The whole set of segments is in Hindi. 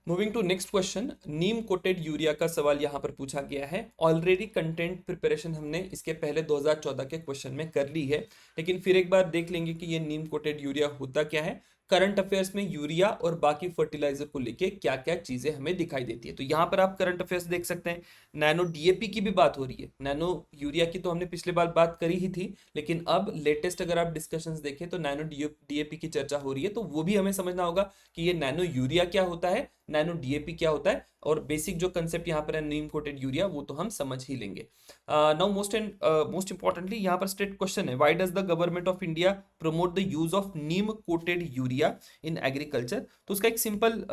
Moving to next question, neem coated urea का सवाल यहाँ पर पूछा गया है। ऑलरेडी कंटेंट प्रिपरेशन हमने इसके पहले 2014 के क्वेश्चन में कर ली है, लेकिन फिर एक बार देख लेंगे कि ये नीम कोटेड यूरिया होता क्या है, करंट अफेयर्स में यूरिया और बाकी फर्टिलाइजर को लेके क्या क्या चीजें हमें दिखाई देती है। तो यहाँ पर आप करंट अफेयर्स देख सकते हैं, नैनो डीएपी की भी बात हो रही है। नैनो यूरिया की तो हमने पिछले बार बात करी ही थी, लेकिन अब लेटेस्ट अगर आप डिस्कशंस देखें तो नैनो डीएपी की चर्चा हो रही है, तो वो भी हमें समझना होगा कि ये नैनो यूरिया क्या होता है, नैनो डीएपी क्या होता है, और बेसिक जो कंसेप्ट यहाँ पर है नीम कोटेड यूरिया वो तो हम समझ ही लेंगे। नाउ मोस्ट इंपॉर्टेंटली यहाँ पर स्टेट क्वेश्चन है, why does the government of India promote the use of neem coated urea in agriculture. तो उसका एक सिंपल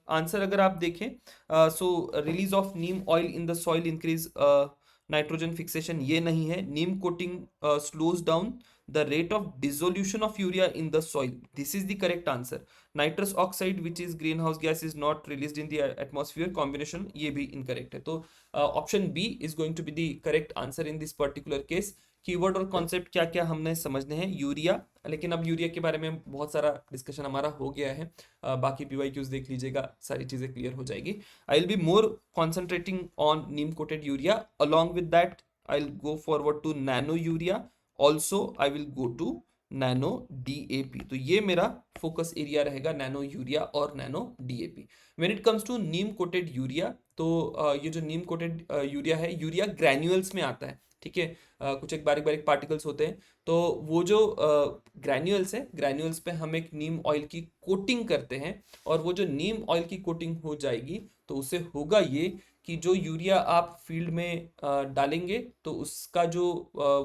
आंसर अगर आप देखें, so release of neem oil in the soil increase nitrogen fixation, ये नहीं है। Neem coating slows down the rate of dissolution of urea in the soil, this is the correct answer. Nitrous oxide which is greenhouse gas is not released in the atmosphere, combination ये भी incorrect है। तो option B is going to be the correct answer in this particular case। Keyword और कॉन्सेप्ट क्या क्या हमने समझने हैं, यूरिया, लेकिन अब यूरिया के बारे में बहुत सारा डिस्कशन हमारा हो गया है, बाकी पीवाईक्यूज देख लीजिएगा, सारी चीजें क्लियर हो जाएगी। I will be more concentrating on neem coated urea, along with that I'll go forward to nano urea, also I will go to nano DAP. तो ये मेरा फोकस एरिया रहेगा, नैनो यूरिया और nano DAP. When it comes to neem coated urea, तो ये जो नीम कोटेड यूरिया है, यूरिया ग्रैन्यूल्स में आता है, ठीक है। कुछ एक बारीक बारीक पार्टिकल्स होते हैं, तो वो जो ग्रैन्यूल्स है, ग्रैन्यूल्स पे हम एक नीम ऑयल की कोटिंग करते हैं, और वो जो नीम ऑयल की कोटिंग हो जाएगी तो उससे होगा ये कि जो यूरिया आप फील्ड में डालेंगे तो उसका जो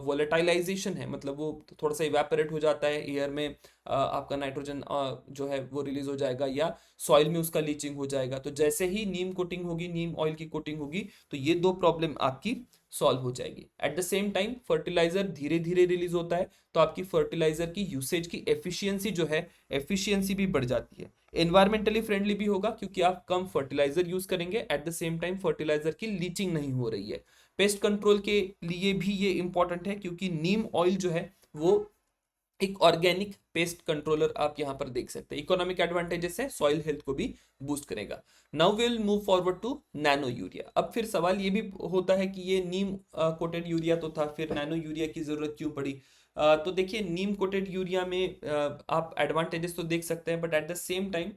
वोलेटाइलाइजेशन है, मतलब वो थोड़ा सा इवेपोरेट हो जाता है एयर में, आपका नाइट्रोजन जो है वो रिलीज हो जाएगा, या सॉइल में उसका लीचिंग हो जाएगा। तो जैसे ही नीम कोटिंग होगी, नीम ऑयल की कोटिंग होगी, तो ये दो प्रॉब्लम आपकी सॉल्व हो जाएगी। At the same time fertiliser धीरे धीरे रिलीज होता है, तो आपकी फर्टिलाइजर की यूसेज की एफिशिएंसी जो है, एफिशिएंसी भी बढ़ जाती है। एनवायरमेंटली फ्रेंडली भी होगा क्योंकि आप कम फर्टिलाइजर यूज करेंगे, at the same time fertiliser की लीचिंग नहीं हो रही है। पेस्ट कंट्रोल के लिए भी ये इंपॉर्टेंट है, क्योंकि नीम ऑयल जो है वो एक ऑर्गेनिक पेस्ट कंट्रोलर आप यहां पर देख सकते हैं। इकोनॉमिक एडवांटेजेस है, सॉइल हेल्थ को भी बूस्ट करेगा। Now will move forward to nano urea. अब फिर सवाल ये भी होता है कि ये नीम कोटेड यूरिया तो था, फिर नैनो यूरिया की जरूरत क्यों पड़ी। तो देखिए, नीम कोटेड यूरिया में आप एडवांटेजेस तो देख सकते हैं, but at the same time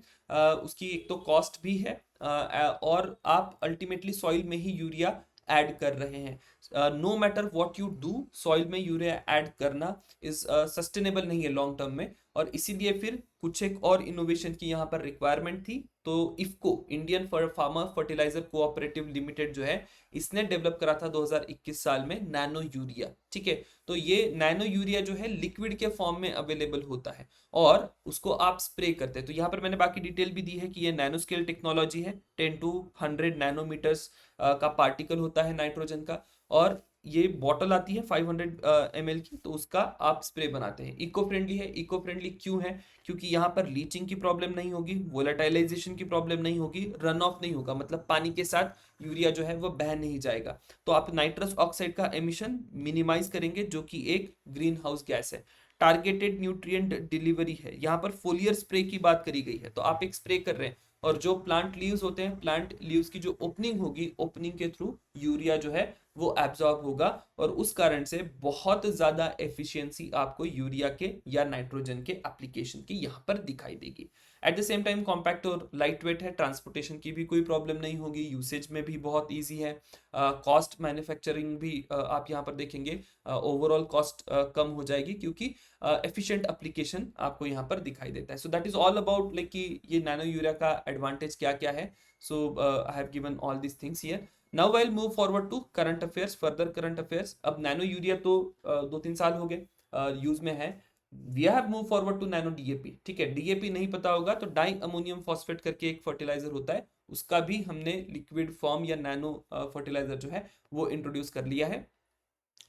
उसकी एक तो कॉस्ट भी है, और आप अल्टीमेटली सॉइल में ही यूरिया ऐड कर रहे हैं। No matter what you do, soil में यूरिया ऐड करना इज सस्टेनेबल नहीं है लॉन्ग टर्म में, और इसीलिए फिर कुछ एक और इनोवेशन की यहाँ पर रिक्वायरमेंट थी। तो IFFCO, Indian farmer fertiliser cooperative limited जो है, इसने डेवलप करा था 2021 साल में नैनो यूरिया, ठीक है। तो ये नैनो यूरिया जो है लिक्विड के फॉर्म में अवेलेबल होता है, और उसको आप स्प्रे करते हैं। तो यहाँ पर मैंने बाकी डिटेल भी दी है कि ये नैनो स्केल टेक्नोलॉजी है, 10 to 100 नैनोमीटर्स का पार्टिकल होता है नाइट्रोजन का, और ये बॉटल आती है 500 ml की, तो उसका आप स्प्रे बनाते हैं। इको फ्रेंडली है, इको फ्रेंडली क्यों है, क्योंकि यहाँ पर लीचिंग की प्रॉब्लम नहीं होगी, वोलेटाइलाइजेशन की प्रॉब्लम नहीं होगी, रन ऑफ नहीं होगा, मतलब पानी के साथ यूरिया जो है वो बह नहीं जाएगा। तो आप नाइट्रस ऑक्साइड का एमिशन मिनिमाइज करेंगे, जो कि एक ग्रीन हाउस गैस है। टारगेटेड न्यूट्रिएंट डिलीवरी है, यहाँ पर फोलियर स्प्रे की बात करी गई है। तो आप एक स्प्रे कर रहे हैं, और जो प्लांट लीव्स होते हैं, प्लांट लीव्स की जो ओपनिंग होगी, ओपनिंग के थ्रू यूरिया जो है वो एब्जॉर्ब होगा, और उस कारण से बहुत ज्यादा एफिशिएंसी आपको यूरिया के या नाइट्रोजन के एप्लीकेशन की यहाँ पर दिखाई देगी। Eight the same time compact और लाइट वेट है, ट्रांसपोर्टेशन की भी कोई प्रॉब्लम नहीं होगी, यूसेज में भी बहुत ईजी है। कॉस्ट मैन्युफैक्चरिंग भी आप यहाँ पर देखेंगे, ओवरऑल कॉस्ट कम हो जाएगी, क्योंकि एफिशिएंट एप्लीकेशन आपको यहाँ पर दिखाई देता है। So that is all about like कि ये नैनो यूरिया का एडवांटेज क्या क्या है। So I have given all this things here. Now I will move forward to current affairs, further current affairs. अब नैनो यूरिया तो 2-3 साल हो गए यूज में है। We have move forward to nano DAP, ठीक है। डीएपी नहीं पता होगा तो डाई अमोनियम फॉस्फेट करके एक फर्टिलाइजर होता है, उसका भी हमने लिक्विड फॉर्म या नैनो फर्टिलाइजर जो है वो इंट्रोड्यूस कर लिया है।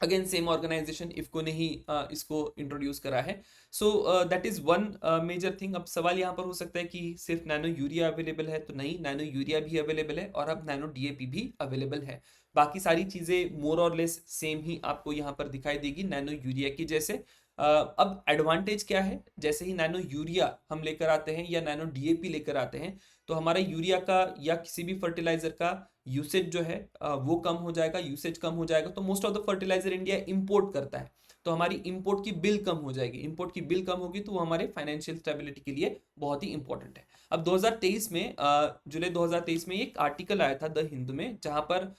अगेन सेम ऑर्गेनाइजेशन इफको ने ही इसको इंट्रोड्यूस करा है। So that is one major thing. अब सवाल यहाँ पर हो सकता है कि सिर्फ नैनो यूरिया अवेलेबल है, तो नहीं, नैनो यूरिया भी अवेलेबल है, और अब नैनो डीएपी भी अवेलेबल है। बाकी सारी चीजें मोर और लेस सेम ही आपको यहाँ पर दिखाई देगी नैनो यूरिया की जैसे। अब एडवांटेज क्या है, जैसे ही नैनो यूरिया हम लेकर आते हैं या नैनो डीएपी लेकर आते हैं, तो हमारा यूरिया का या किसी भी फर्टिलाइजर का यूसेज जो है वो कम हो जाएगा, यूसेज कम हो जाएगा। तो most of the fertiliser India import करता है, तो हमारी इंपोर्ट की बिल कम हो जाएगी। इंपोर्ट की बिल कम होगी तो वो हमारे फाइनेंशियल स्टेबिलिटी के लिए बहुत ही इंपॉर्टेंट है। अब 2023 में जुलाई 2023 में एक आर्टिकल आया था द हिंदू में, जहां पर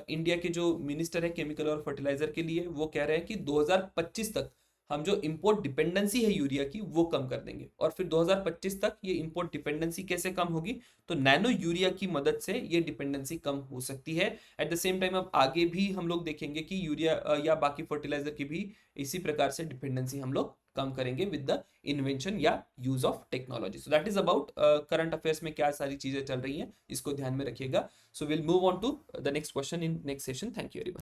इंडिया के जो मिनिस्टर है केमिकल और फर्टिलाइजर के लिए, वो कह रहे हैं कि 2025 तक हम जो इंपोर्ट डिपेंडेंसी है यूरिया की वो कम कर देंगे। और फिर 2025 तक ये इंपोर्ट डिपेंडेंसी कैसे कम होगी, तो नैनो यूरिया की मदद से ये डिपेंडेंसी कम हो सकती है। एट द सेम टाइम अब आगे भी हम लोग देखेंगे कि यूरिया या बाकी फर्टिलाइजर की भी इसी प्रकार से डिपेंडेंसी हम लोग कम करेंगे विद द इन्वेंशन या use of technology. So that is about current affairs में क्या सारी चीजें चल रही हैं, इसको ध्यान में रखिएगा। So will move on to the next question in next session. Thank you very much.